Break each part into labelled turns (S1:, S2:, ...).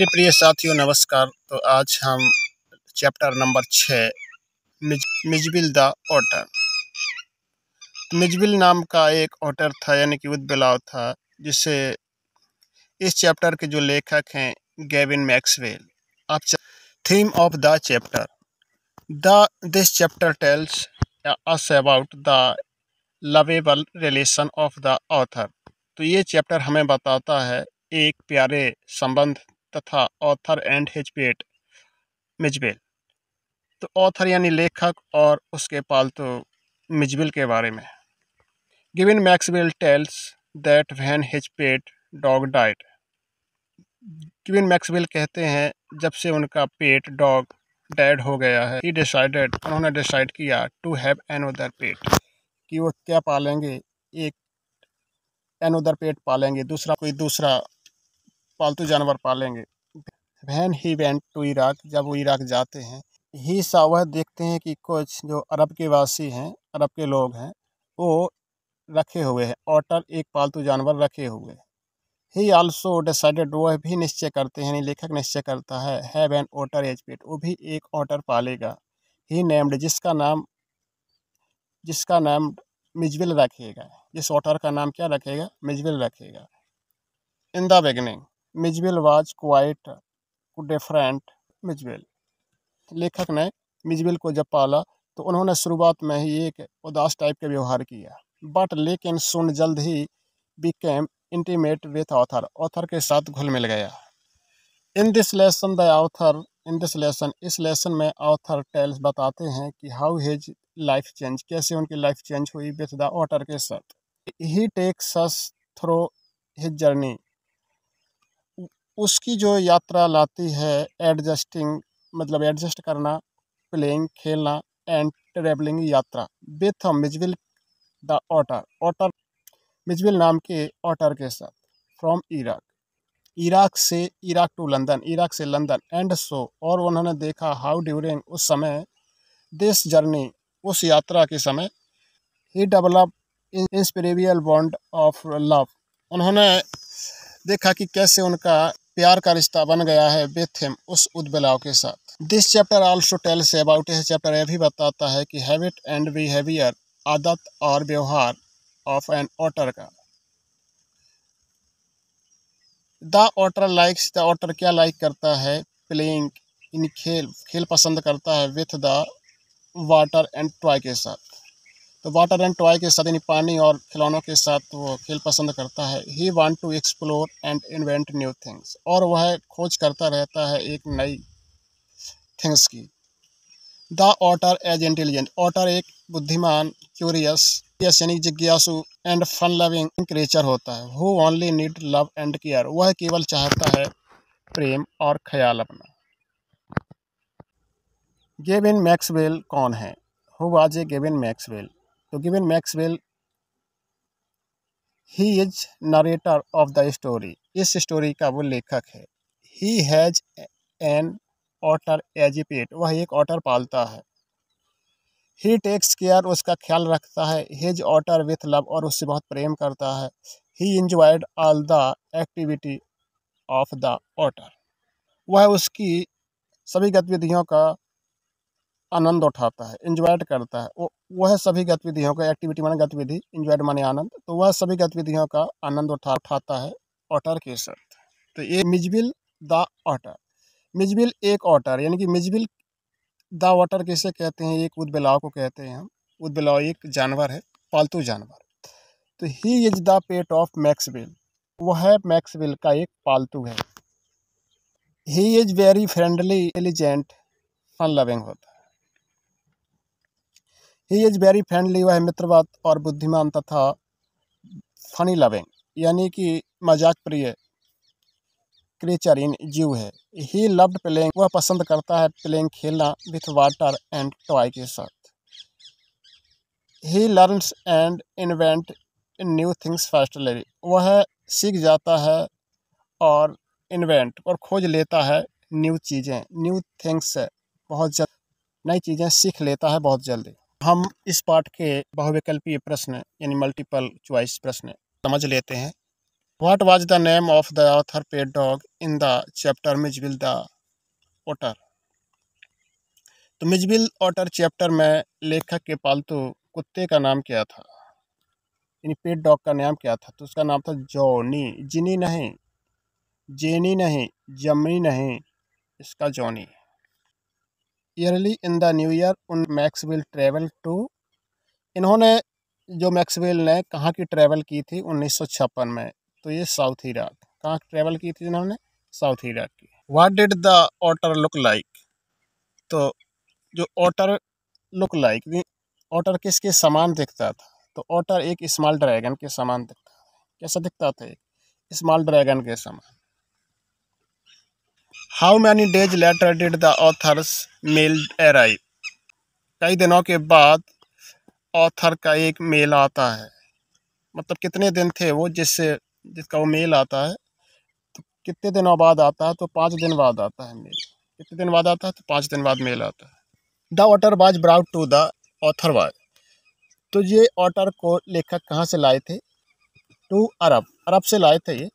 S1: मेरे प्रिय साथियों नमस्कार। तो आज हम chapter number 6 Mijbil the otter. Mijbil नाम का एक ऑटर था, यानी कि उद्बिलाव था, जिसे इस चैप्टर के जो लेखक हैं गेविन मैक्सवेल। आप theme of the chapter this chapter tells us about the lovable relation of the author. तो ये चैप्टर हमें बताता है एक प्यारे संबंध तथा author and his pet Mijbil. तो ऑथर यानी लेखक और उसके पालतू मिजबिल के बारे में। Gavin Maxwell tells that when his pet dog died. Gavin Maxwell कहते हैं जब से उनका पेट डॉग डेड हो गया है, ही डिसाइडेड, उन्होंने डिसाइड किया, टू हैव अनदर पेट, कि वो क्या पालेंगे, एक अनदर पेट पालेंगे, कोई दूसरा पालतू जानवर पालेंगे। When he went to Iraq, जब वो इराक जाते हैं, ही सा, वह देखते हैं कि कुछ जो अरब के वासी हैं, अरब के लोग हैं, वो रखे हुए हैं ऑटर, एक पालतू जानवर रखे हुए। ही आल्सो डिसाइडेड, वह भी निश्चय करते हैं, लेखक निश्चय करता है, have an otter as pet, वो भी एक ऑटर पालेगा। ही नेम्ड, जिसका नाम मिजबिल रखेगा, जिस ऑटर का नाम क्या रखेगा, मिजबिल रखेगा। In the beginning Mijbil was quite different Mijbil, लेखक ने मिजबिल को जब पाला तो उन्होंने शुरुआत में ही एक उदास टाइप का व्यवहार किया, बट लेकिन सुन जल्द ही बिकेम इंटीमेट विथ ऑथर के साथ घुल मिल गया। In this lesson the author, in this lesson, इस लेसन में ऑथर टेल्स बताते हैं कि हाउ हिज लाइफ चेंज, कैसे उनकी लाइफ चेंज हुई विथ द ऑटर के साथ। He takes us through his journey, उसकी जो यात्रा लाती है, एडजस्टिंग मतलब एडजस्ट करना, प्लेइंग खेलना, एंड ट्रेवलिंग यात्रा, with Mijbil the otter Mijbil नाम के ऑटर के साथ। From Iraq to London, Iraq से लंदन, एंड सो, और उन्होंने देखा, हाउ ड्यूरिंग, उस समय, दिस जर्नी, उस यात्रा के समय, ही डेवलप इंस्पिरेबल बॉन्ड ऑफ लव, उन्होंने देखा कि कैसे उनका प्यार का रिश्ता बन गया है विथ हिम, उस उद्बिलाव के साथ। This chapter also tells about, यह चैप्टर यह भी बताता है कि हैबिट एंड बिहेवियर, आदत और व्यवहार ऑफ एन ऑटर का। The otter likes, the otter क्या लाइक करता है, प्लेइंग, इन खेल पसंद करता है, with the water and toy के साथ। तो वाटर एंड टॉय के साथ यानी पानी और खिलौनों के साथ वो खेल पसंद करता है। He want to explore and invent new things, और वह खोज करता रहता है एक नई थिंग्स की। The otter as intelligent, otter एक बुद्धिमान, क्यूरियस यानी जिज्ञासु, एंड फन लविंग क्रिएचर होता है। Who only need love and care, वह केवल चाहता है प्रेम और ख्याल अपना। गेविन मैक्सवेल कौन है? Who was a Gavin Maxwell? तो Gavin Maxwell, he is narrator of the story, इस स्टोरी का वो लेखक है। He has an otter as a pet, वह एक ऑटर पालता है। ही टेक्स केयर, उसका ख्याल रखता है। हिज ऑटर विथ लव, और उससे बहुत प्रेम करता है। He enjoyed all the activity of the otter, वह उसकी सभी गतिविधियों का आनंद उठाता है, इंजॉयड करता है। वह सभी गतिविधियों का, एक्टिविटी माने गतिविधि, इंजॉयड माने आनंद, तो वह सभी गतिविधियों का आनंद उठाता है ऑटर के साथ। तो ये मिजबिल द ऑटर, मिजबिल एक ऑटर, यानी कि मिजबिल द ऑटर किसे कहते हैं, एक उद्बिलाव को कहते हैं हम। उद्बिलाव एक जानवर है, पालतू जानवर। तो he is the pet of Maxwell, वह मैक्सवेल का एक पालतू है। He is very friendly, intelligent, fun loving होता है। ही इज वेरी फ्रेंडली, वह मित्रवत और बुद्धिमान तथा फनी लविंग यानी कि मजाक प्रिय क्रिएचर इन जीव है। ही लव्ड प्लेइंग, वह पसंद करता है प्लेइंग खेलना, विथ वाटर एंड टॉय के साथ। He learns and invent new things fastly, वह सीख जाता है और इन्वेंट और खोज लेता है न्यू चीज़ें, न्यू थिंग्स, बहुत जल्द नई चीज़ें सीख लेता है बहुत जल्दी। हम इस पाठ के बहुविकल्पीय प्रश्न यानी मल्टीपल चॉइस प्रश्न समझ लेते हैं। What was the name of the author pet dog in the chapter Mijbil the otter. तो मिजबिल ओटर चैप्टर में लेखक के पालतू कुत्ते का नाम क्या था, यानी पेट डॉग का नाम क्या था? तो उसका नाम था जॉनी। जिनी नहीं, जेनी नहीं, जमनी नहीं, इसका Johnny. Yearly in the new year उन मैक्सवेल ट्रेवल टू, इन्होंने जो मैक्सवेल ने कहाँ की ट्रैवल की थी 1956 में? तो ये साउथ इराक। कहाँ ट्रैवल की थी इन्होंने? साउथ इराक की। What did the otter look like. तो जो ऑटर लुक लाइक, ऑटर किसके समान दिखता था? तो ऑटर एक स्मॉल ड्रैगन के समान दिखता था। कैसा दिखता था? एक स्मॉल ड्रैगन के समान। How many days later did the authors mail arrive. कई दिनों के बाद ऑथर का एक मेल आता है, मतलब कितने दिन थे वो जिसका वो मेल आता है? तो कितने दिनों बाद आता है? तो 5 दिन बाद आता है मेल। कितने दिन बाद आता है? तो 5 दिन बाद मेल आता है। The otter was brought to the author was. तो ये ऑटर को लेखक कहाँ से लाए थे? टू अरब, अरब से लाए थे ये।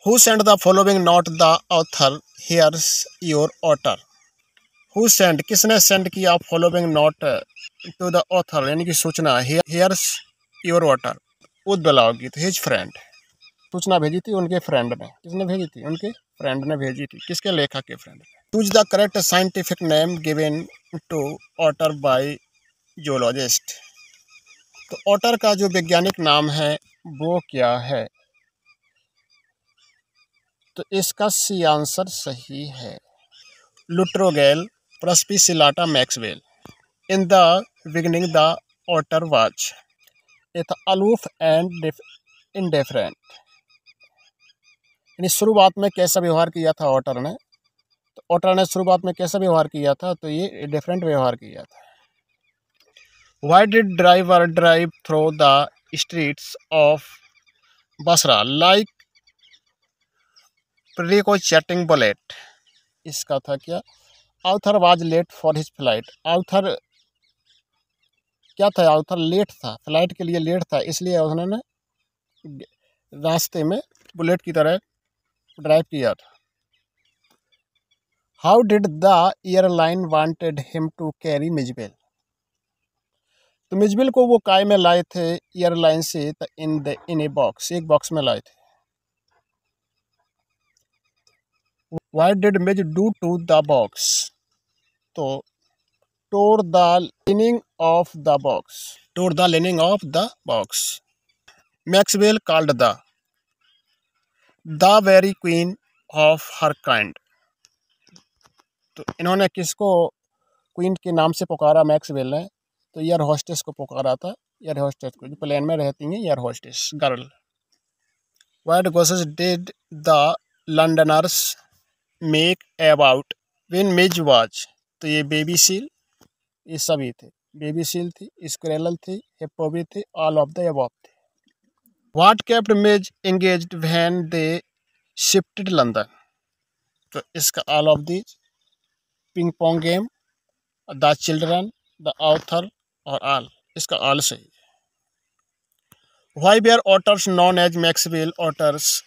S1: Who send the following note the author here's your otter. Who send, किसने सेंड किया following note to the author, यानी कि सूचना, हियर्स योर ऑटर, उद्बलाव की, हिज फ्रेंड। सूचना भेजी थी उनके फ्रेंड ने। किसने भेजी थी? उनके फ्रेंड ने भेजी थी। किसके? लेखक के फ्रेंड ने। Choose the correct scientific name given to otter by zoologist. तो ऑटर का जो वैज्ञानिक नाम है वो क्या है? तो इसका सी आंसर सही है, Lutrogale perspicillata Maxwell. In the beginning the otter watch it aloof and indifferent, यानी शुरुआत में कैसा व्यवहार किया था ऑटर ने? तो ऑटर ने शुरुआत में कैसा व्यवहार किया था? तो ये डिफरेंट व्यवहार किया था। Why did driver drive through the streets of Basra like ricocheting bullet. इसका था क्या? Author was late for his flight. Author क्या था? आउथर लेट था, फ्लाइट के लिए लेट था, इसलिए उन्होंने रास्ते में बुलेट की तरह ड्राइव किया था। How did the airline wanted him to carry Mijbil. तो मिजबेल को वो काय में लाए थे एयरलाइन से? इन ए बॉक्स, एक बॉक्स में लाए थे। What did Mij do to the box. तो tore the lining of the box, tore the lining of the box. Maxwell called the very queen of her kind. तो इन्होंने किसको queen के नाम से पुकारा मैक्सवेल ने? तो एयर होस्टेस को पुकारा था, एयर होस्टेस को, जो प्लेन में रहती हैं air hostess girl. What guesses did the Londoners make about when Mij was. तो ये बेबी सील, ये सभी थे। बेबी सील थी, स्क्रेलल थी, हिप्पो भी थी, ऑल ऑफ द अबव थे। What kept Mij engaged when they shifted London. तो इसका all of these, ping pong game, the children, the author और ऑल, इसका ऑल सही। Why were otters known as Maxwell otters.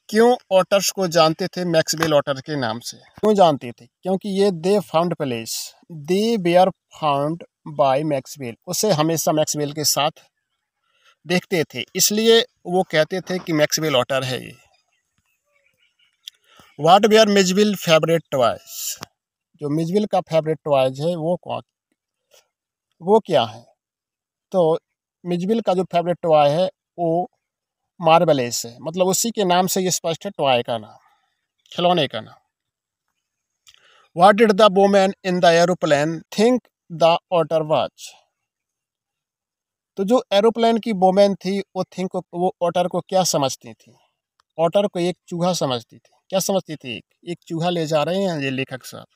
S1: क्यों otters को जानते थे मैक्सवेल ऑटर के नाम से? क्यों जानते थे? क्योंकि ये they found place, they were found by Maxwell, उसे हमेशा मैक्सवेल के साथ देखते थे, इसलिए वो कहते थे कि मैक्सवेल ऑटर है ये। What were Mijbil favourite toys. जो मिजविल का फेवरेट टॉयज है वो क्या है? तो मिजविल का जो फेवरेट टॉय है वो मार्बलेस है, मतलब उसी के नाम से ये स्पष्ट है, टॉय का नाम, खिलौने का नाम। What did the women in the aeroplane think the otter was. तो जो एरोप्लेन की वुमेन थी वो ऑटर को क्या समझती थी? ऑटर को एक चूहा समझती थी। क्या समझती थी? एक चूहा ले जा रहे हैं ये लेखक साहब।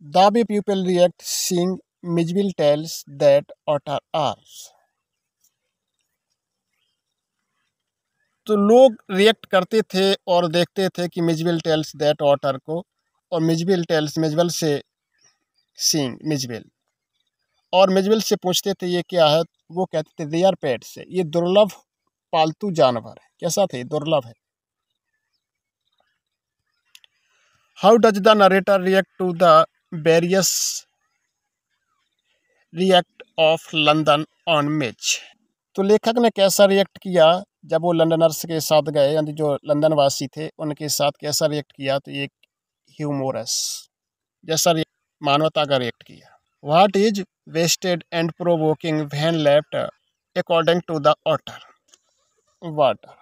S1: The way people react seeing Mijbil tells that otters. तो लोग रिएक्ट करते थे और देखते थे कि मिजविल टेल्स दैट ऑटर को, और मिजविल टेल्स, मिजविल से सीइंग, मिजविल और मेजवेल से पूछते थे ये क्या है, वो कहते थे रेयर पेट्स है, ये दुर्लभ पालतू जानवर है। कैसा थे? दुर्लभ है। How does the narrator react to the various react of London on match? तो लेखक ने कैसा रिएक्ट किया जब वो लंदनर्स के साथ गए, यानी जो लंदन वासी थे उनके साथ कैसा रिएक्ट किया? तो ये ह्यूमोरस जैसा मानवता का रिएक्ट किया। What is wasted and provoking when left according to the otter? Water.